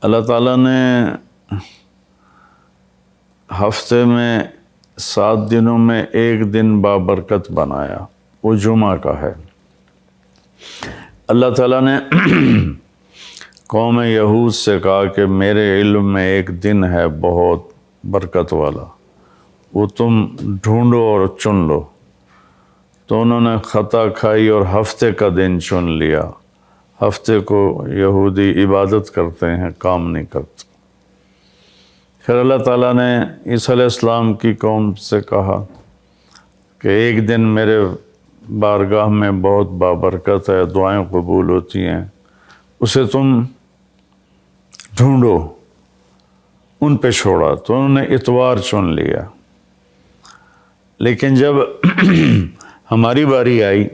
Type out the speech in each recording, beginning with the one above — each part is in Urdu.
اللہ تعالیٰ نے ہفتے میں 7 دنوں میں ایک دن بابرکت بنایا، وہ جمعہ کا ہے۔ اللہ تعالیٰ نے قوم یہود سے کہا کہ میرے علم میں ایک دن ہے بہت برکت والا، وہ تم ڈھونڈو اور چن لو۔ تو انہوں نے خطا کھائی اور ہفتے کا دن چن لیا۔ ہفتے کو یہودی عبادت کرتے ہیں، کام نہیں کرتے۔ پھر اللہ تعالیٰ نے عیسیٰ علیہ السلام کی قوم سے کہا کہ ایک دن میرے بارگاہ میں بہت بابرکت ہے، دعائیں قبول ہوتی ہیں، اسے تم ڈھونڈو۔ ان پہ چھوڑا تو انہوں نے اتوار چن لیا۔ لیکن جب ہماری باری آئی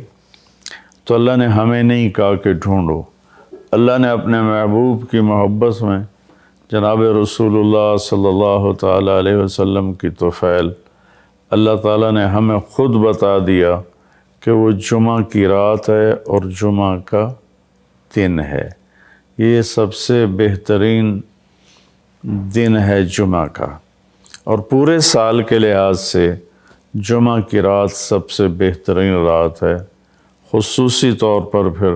تو اللہ نے ہمیں نہیں کہا کہ ڈھونڈو۔ اللہ نے اپنے محبوب کی محبت میں جناب رسول اللہ صلی اللہ تعالیٰ علیہ وسلم کی طفیل اللہ تعالیٰ نے ہمیں خود بتا دیا کہ وہ جمعہ کی رات ہے اور جمعہ کا دن ہے۔ یہ سب سے بہترین دن ہے جمعہ کا، اور پورے سال کے لحاظ سے جمعہ کی رات سب سے بہترین رات ہے۔ خصوصی طور پر پھر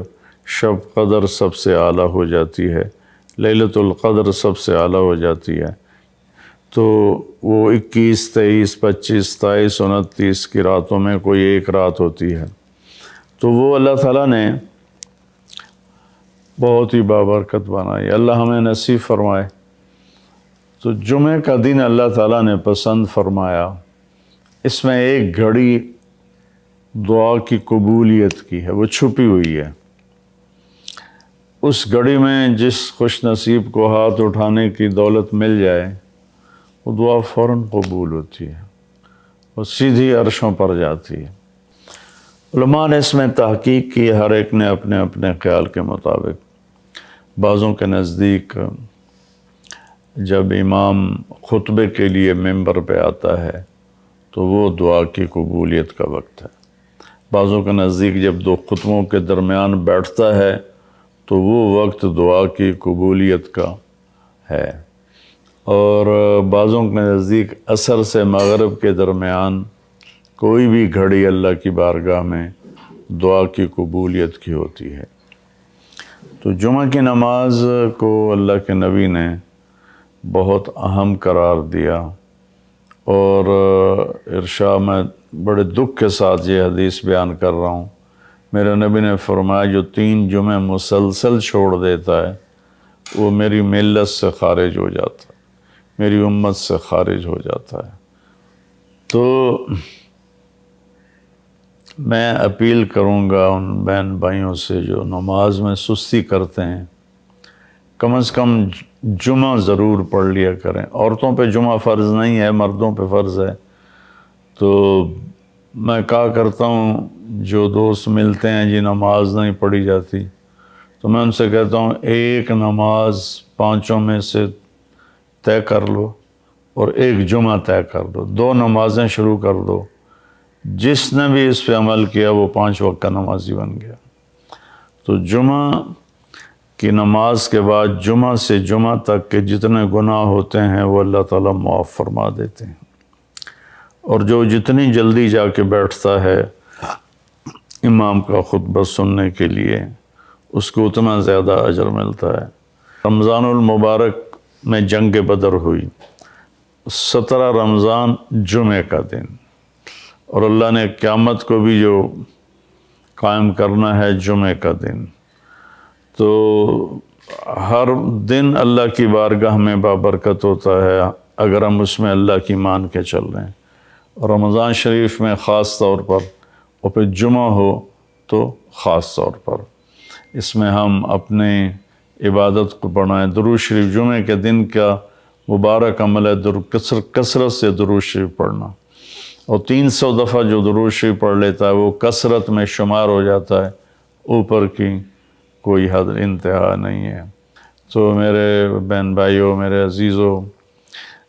شب قدر سب سے اعلیٰ ہو جاتی ہے، لیلۃ القدر سب سے اعلیٰ ہو جاتی ہے۔ تو وہ 21، 23، 25، 27، 29 کی راتوں میں کوئی ایک رات ہوتی ہے۔ تو وہ اللہ تعالیٰ نے بہت ہی بابرکت بنائی، اللہ ہمیں نصیب فرمائے۔ تو جمعہ کا دن اللہ تعالیٰ نے پسند فرمایا، اس میں ایک گھڑی دعا کی قبولیت کی ہے، وہ چھپی ہوئی ہے۔ اس گھڑی میں جس خوش نصیب کو ہاتھ اٹھانے کی دولت مل جائے وہ دعا فوراً قبول ہوتی ہے، وہ سیدھی عرشوں پر جاتی ہے۔ علماء نے اس میں تحقیق کی، ہر ایک نے اپنے اپنے خیال کے مطابق۔ بعضوں کے نزدیک جب امام خطبے کے لیے ممبر پہ آتا ہے تو وہ دعا کی قبولیت کا وقت ہے۔ بعضوں کے نزدیک جب دو خطبوں کے درمیان بیٹھتا ہے تو وہ وقت دعا کی قبولیت کا ہے، اور بعضوں کے نزدیک عصر سے مغرب کے درمیان کوئی بھی گھڑی اللہ کی بارگاہ میں دعا کی قبولیت کی ہوتی ہے۔ تو جمعہ کی نماز کو اللہ کے نبی نے بہت اہم قرار دیا، اور ارشاد میں بڑے دکھ کے ساتھ یہ حدیث بیان کر رہا ہوں۔ میرے نبی نے فرمایا جو 3 جمعے مسلسل چھوڑ دیتا ہے وہ میری ملت سے خارج ہو جاتا ہے، میری امت سے خارج ہو جاتا ہے۔ تو میں اپیل کروں گا ان بہن بھائیوں سے جو نماز میں سستی کرتے ہیں، کم از کم جمعہ ضرور پڑھ لیا کریں۔ عورتوں پہ جمعہ فرض نہیں ہے، مردوں پہ فرض ہے۔ تو میں کہا کرتا ہوں جو دوست ملتے ہیں جی نماز نہیں پڑھی جاتی، تو میں ان سے کہتا ہوں ایک نماز 5 میں سے طے کر لو اور ایک جمعہ طے کر دو، 2 نمازیں شروع کر دو۔ جس نے بھی اس پہ عمل کیا وہ 5 وقت کا نمازی بن گیا۔ تو جمعہ کی نماز کے بعد جمعہ سے جمعہ تک کے جتنے گناہ ہوتے ہیں وہ اللہ تعالیٰ معاف فرما دیتے ہیں، اور جو جتنی جلدی جا کے بیٹھتا ہے امام کا خطبہ سننے کے لیے اس کو اتنا زیادہ اجر ملتا ہے۔ رمضان المبارک میں جنگ بدر ہوئی، 17 رمضان جمعہ کا دن، اور اللہ نے قیامت کو بھی جو قائم کرنا ہے جمعہ کا دن۔ تو ہر دن اللہ کی بارگاہ میں بابرکت ہوتا ہے اگر ہم اس میں اللہ کی مان کے چل رہے ہیں، اور رمضان شریف میں خاص طور پر، اور پھر جمعہ ہو تو خاص طور پر، اس میں ہم اپنے عبادت کو بڑھائیں۔ درود شریف جمعہ کے دن کا مبارک عمل ہے کثرت سے درود شریف پڑھنا، اور 300 دفعہ جو درود شریف پڑھ لیتا ہے وہ کثرت میں شمار ہو جاتا ہے، اوپر کی کوئی حد انتہا نہیں ہے۔ تو میرے بہن بھائیوں، میرے عزیزوں،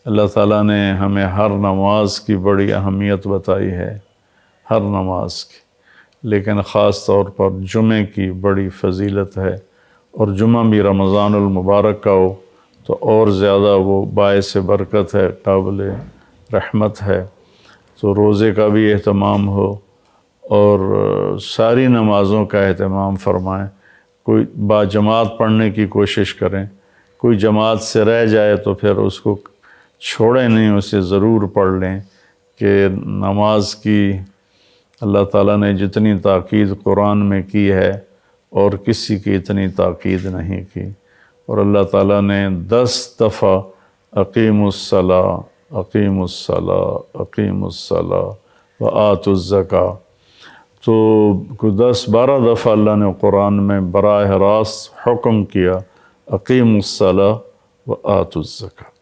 اللہ تعالیٰ نے ہمیں ہر نماز کی بڑی اہمیت بتائی ہے، ہر نماز کی، لیکن خاص طور پر جمعے کی بڑی فضیلت ہے، اور جمعہ بھی رمضان المبارک کا ہو تو اور زیادہ وہ باعث برکت ہے، قابل رحمت ہے۔ تو روزے کا بھی اہتمام ہو اور ساری نمازوں کا اہتمام فرمائیں، کوئی با جماعت پڑھنے کی کوشش کریں، کوئی جماعت سے رہ جائے تو پھر اس کو چھوڑیں نہیں، اسے ضرور پڑھ لیں کہ نماز کی اللہ تعالیٰ نے جتنی تاکید قرآن میں کی ہے اور کسی کی اتنی تاکید نہیں کی، اور اللہ تعالیٰ نے 10 دفعہ اقیم الصلاۃ اقیم الصلاۃ اقیم الصلاۃ وآتوا الزکاۃ، تو 10-12 دفعہ اللہ نے قرآن میں براہ راست حکم کیا اقیم الصلاۃ وآتوا الزکاۃ۔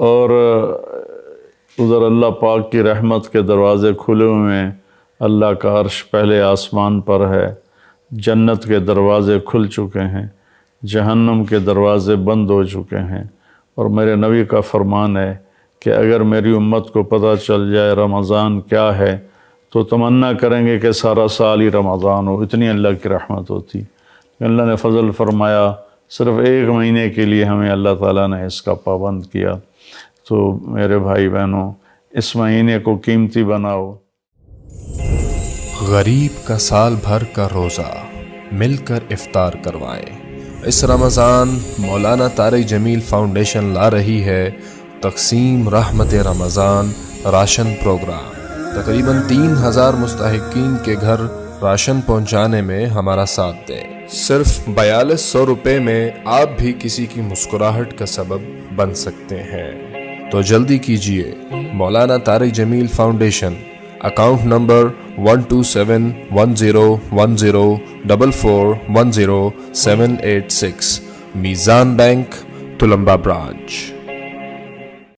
اور ادھر اللہ پاک کی رحمت کے دروازے کھلے ہوئے ہیں، اللہ کا عرش پہلے آسمان پر ہے، جنت کے دروازے کھل چکے ہیں، جہنم کے دروازے بند ہو چکے ہیں، اور میرے نبی کا فرمان ہے کہ اگر میری امت کو پتہ چل جائے رمضان کیا ہے تو تمنا کریں گے کہ سارا سال ہی رمضان ہو، اتنی اللہ کی رحمت ہوتی۔ اللہ نے فضل فرمایا، صرف 1 مہینے کے لیے ہمیں اللہ تعالیٰ نے اس کا پابند کیا۔ تو میرے بھائی بہنوں، اس مہینے کو قیمتی بناؤ۔ غریب کا سال بھر کا روزہ، مل کر افطار کروائیں۔ اس رمضان مولانا طارق جمیل فاؤنڈیشن لا رہی ہے تقسیم رحمت رمضان راشن پروگرام۔ تقریباً 3000 مستحقین کے گھر راشن پہنچانے میں ہمارا ساتھ دیں۔ صرف 4200 روپے میں آپ بھی کسی کی مسکراہٹ کا سبب بن سکتے ہیں، تو جلدی کیجیے۔ مولانا طارق جمیل فاؤنڈیشن، اکاؤنٹ نمبر 127101044100786، میزان بینک، تلمبا برانچ۔